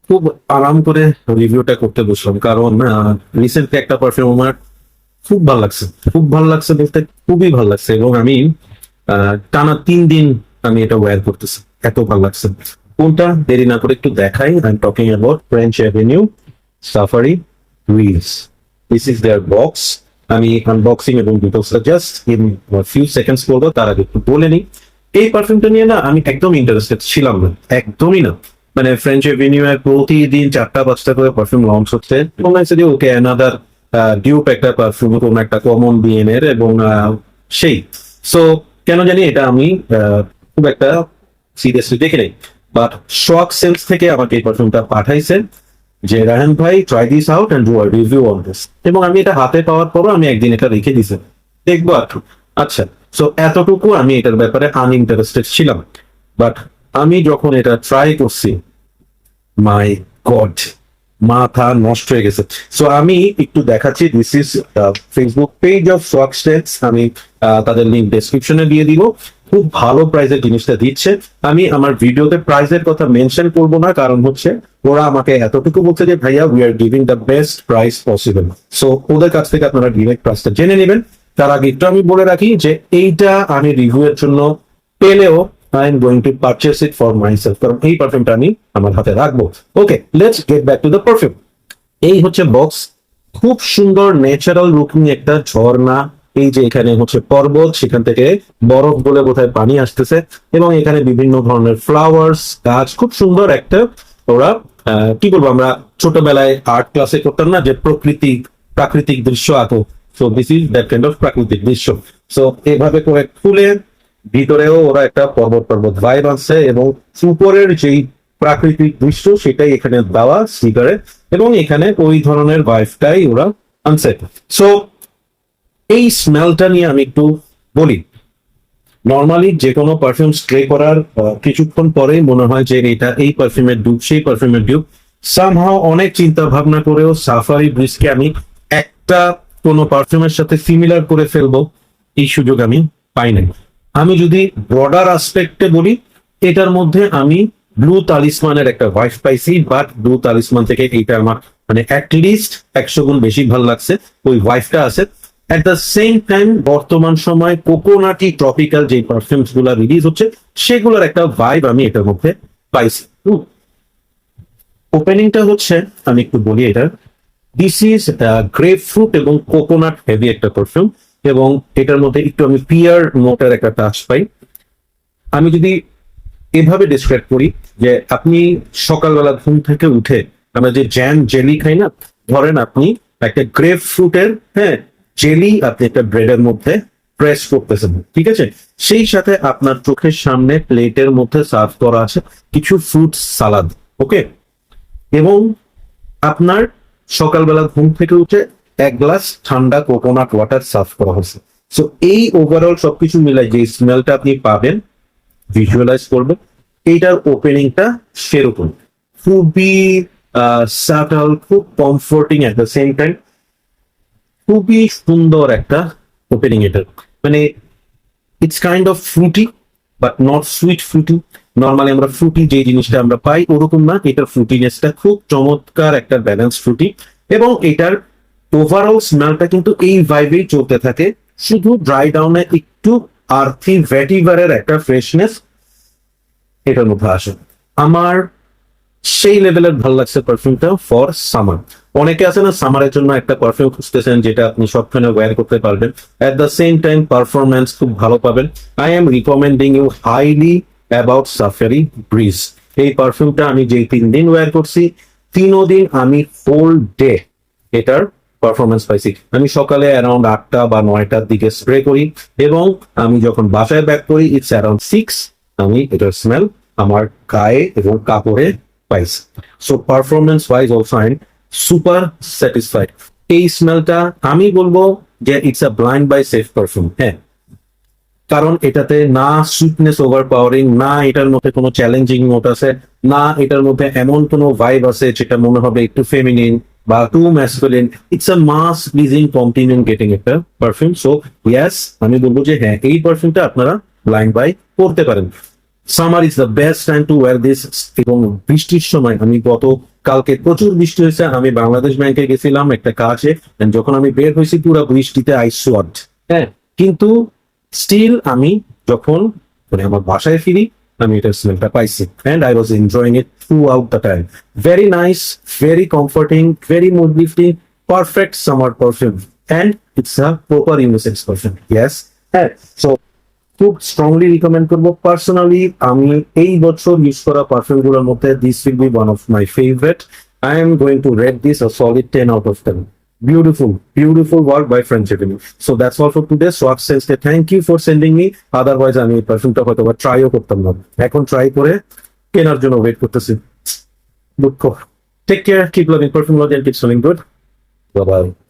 খুব আরাম করে রিভিউটা করতে বসলাম, কারণ রিসেন্টলি একটা পারফিউম আমার খুব ভালো লাগছে। খুব ভালো লাগছে বলতে খুবই ভালো লাগছে, এবং আমি টানা 3 দিন আমি এটা ওয়্যার করতেছি, এত ভালো লাগছে। কোনটা দেরি না করে একটু দেখাই। I am talking about French Avenue Safari Bridge. This is their box. আমি আনবক্সিং এবং ডিটেলসটা জাস্ট ইন ফিউ সেকেন্ডস করবো। তার আগে একটু বলে নিই, এই পারফিউমটা নিয়ে না আমি একদম ইন্টারেস্টেড ছিলাম না, একদমই না। মানে ফ্রেঞ্চ এভিনিউ এর প্রতিদিন 4টা 5টা করে পারফিউম লঞ্চ হচ্ছে, এবং যে ওকে অ্যানাদার ডিউপ একটা পারফিউম কোন একটা কমন বিএন এর, এবং সেই সো কেন জানি এটা আমি খুব একটা সিরিয়াসলি দেখে নেই। বাট শক সেন্স থেকে আমাকে এই পারফিউমটা পাঠাইছে যে রায়হান ভাই, try this out and do a review on this. এবং আমি এটা হাতে পাওয়ার পরও আমি একদিন এটা রেখে দিছি, দেখবো আর কি। আচ্ছা, সো এতটুকু আমি এটার ব্যাপারে আনইন্টারেস্টেড ছিলাম। বাট আমি যখন এটা ট্রাই করছি, মাই গড, মাথা নষ্ট হয়ে গেছে। সো আমি একটু দেখাচ্ছি, this is Facebook page of সোয়াকস্টেটস। আমি তাদের লিঙ্ক ডেসক্রিপশনে দিয়ে দিব। খুব ভালো প্রাইসের জিনিসটা দিচ্ছে। আমি আমার ভিডিওতে প্রাইসের কথা মেনশন করব না, কারণ হচ্ছে ওরা আমাকে এতটুকু বলছে যে ভাইয়া, we are giving the best price possible. So ওদের কাছ থেকে আপনারা ডিরেক্ট প্রাইসটা জেনে নেবেন। তার আগে একটু আমি বলে রাখি যে এইটা আমি রিভিউ এর জন্য পেলেও I am going to purchase it for myself, কারণ এই পারফিউমটা আমি আমার হাতে রাখবো। Okay, let's get back to the perfume. এই হচ্ছে বক্স। খুব সুন্দর ন্যাচারাল লুকিং একটা ঝর্ণা। এই যে এখানে হচ্ছে পর্বত, সেখান থেকে বরফ বলে বোধহয় পানি আসতেছে, এবং এখানে বিভিন্ন ধরনের ফ্লাওয়ার্স, গাছ, খুব সুন্দর একটা ওরা কি বলবো, আমরা ছোটবেলায় আর্ট ক্লাসে করতাম না যে প্রাকৃতিক দৃশ্য আঁকো। So this is that kind of প্রাকৃতিক দৃশ্য। সো এভাবে করে খুলে ভিতরেও ওরা একটা পর্বত ভাইব আছে, এবং উপরের যেই প্রাকৃতিক দৃশ্য সেটাই এখানে দেওয়া স্টিকারে, এবং এখানে ওই ধরনের ভাইবটাই ওরা আনছে। সো এই স্মেলটা নিয়ে আমি একটু বলি। নর্মালি যে কোনো পারফিউম স্প্রে করার কিছুক্ষণ পরেই মনে হয় যে এটা এই পারফিউমের ডিউপ, সেই পারফিউমের ডিউপ। সামহাও অনেক চিন্তা ভাবনা করেও সাফারি ব্রিজকে আমি একটা কোনো পারফিউমের সাথে সিমিলার করে ফেলবো, এই সুযোগ আমি পাই নাই। আমি যদি ব্রডার আসপেক্টে বলি, এটার মধ্যে আমি ব্লু তালিসমানের একটা ভাইব পাইছি, বাট ব্লু তালিসমান থেকে এইটা আমার মানে অ্যাটলিস্ট 100 গুণ বেশি ভালো লাগছে, ওই ভাইবটা আছে। এট দ্য সেম টাইম বর্তমান সময় কোকোনাটি ট্রপিক্যাল যে পারফিউমস গুলা রিলিজ হচ্ছে, সেগুলোর একটা ভাইব আমি এটার মধ্যে পাইছি। ওপেনিংটা হচ্ছে, আমি একটু বলি, এটা দিস ইজ গ্রেপ ফ্রুট এবং কোকোনাট হেভি একটা পারফিউম, এবং এটার মধ্যে একটু আমি পিয়ার নোটের একটা টাচ পাই। আমি যদি এভাবে ডিসক্রাইব করি যে আপনি সকালবেলা ঘুম থেকে উঠে আমরা যে জ্যাম জেলি খাই না, ধরেন আপনি একটা গ্রেপ ফ্রুটের জেলি আপনি একটা ব্রেডের মধ্যে প্রেস করতেছেন, ঠিক আছে? সেই সাথে আপনার চোখের সামনে প্লেটের মধ্যে সার্ভ করা আছে কিছু ফ্রুট সালাদ, ওকে? এবং আপনার সকালবেলা ঘুম থেকে উঠে 1 গ্লাস ঠান্ডা কোকোনাট ওয়াটার সার্ভ করা হয়েছে। সো এই ওভারঅল সবকিছু মিলাই যে স্মেলটা আপনি পাবেন, ভিজুয়ালাইজ করবে, এইটার ওপেনিংটা সেরকম খুবই সাটল, খুব comforting, at the same time খুবই সুন্দর একটা ওপেনিং এটার। মানে it's kind of Frooti but not sweet Frooti. Normally আমরা ফ্রুটি যে জিনিসটা আমরা পাই ওরকম না, এটার ফ্রুটিনেসটা খুব চমৎকার একটা ব্যালেন্স ফ্রুটি, এবং এটার ওভারঅল স্মেলটা কিন্তু এই ভাইবেই চলতে থাকে। শুধু ড্রাই ডাউনে একটু আর্থি ভ্যাটিভারের একটা ফ্রেশনেস এটার মধ্যে আসে। আমার সেই লেভেলের ভালো লাগছে পারফিউমটা ফর সামার। অনেকে আছে না, সামারের জন্য একটা পারফিউম খুঁজতেছেন যেটা আপনি সবখানে ওয়্যার করতে পারবেন, at the same time performance খুব ভালো পাবেন। I am recommending you highly about Safari Bridge. এই পারফিউমটা আমি যেই 3 দিন ওয়্যার করছি, 3 দিন আমি ফুল ডে এটার পারফরমেন্স পাইছি। আমি সকালে অ্যারাউন্ড 8টা বা 9টার দিকে স্প্রে করি, এবং আমি যখন বাসায় ব্যাক করি ইটস অ্যারাউন্ড 6, আমি এটার স্মেল আমার গায়ে এবং কাপড়ে পাইছি। So performance wise also I am super satisfied. এই স্মেলটা আমি বলবো যে it's a blind by safe perfume. কারণ এটাতে না সুইটনেস ওভার পাওয়ারিং, না এটার মধ্যে কোনো চ্যালেঞ্জিং নোট আছে, না এটার মধ্যে এমন কোনো ভাইব আছে যেটা মনে হবে একটু ফেমিনিন বা too masculine. It's a mass pleasing compliment getting একটা পারফিউম। সো ইয়াস, আমি বলবো যে হ্যাঁ, এই পারফিউমটা আপনারা ব্লাইন্ড বাই করতে পারেন। Summer is the best time to wire this. এবং বৃষ্টির সময়, আমি কালকে প্রচুর বৃষ্টি হয়েছে, আমি বাংলাদেশ ব্যাংকে গেছিলাম একটা কাজে, and যখন আমি বের হয়েছি পুরো বৃষ্টিতে আই সোয়াট। হ্যাঁ, কিন্তু স্টিল আমি যখন আমার বাসায় ফিরি আমি এটার স্মেলটা পাইছি, and I was enjoying it throughout the time. Very nice, very comforting, very mood lifting, perfect summer perfume, and it's a proper unisex perfume. Yes, হ্যাঁ, so খুব স্ট্রংলি রিকমেন্ড করবো। পার্সোনালি আমি এই বছর ইউজ করা পারফিউম গুলোর মধ্যে this will be one of my favourite. I am going two rate this a solid 10 out of 10. Beautiful, beautiful work by French Avenue. So that's all for today. So Sense, thank you for sending me. Otherwise আমি এই পারফিউমটা হয়তো বা trio করতাম না। এখন try করে কেনার জন্য ওয়েট করতেছি। দুঃখ। Take care, keep loving perfume and keep smelling good. Bye bye.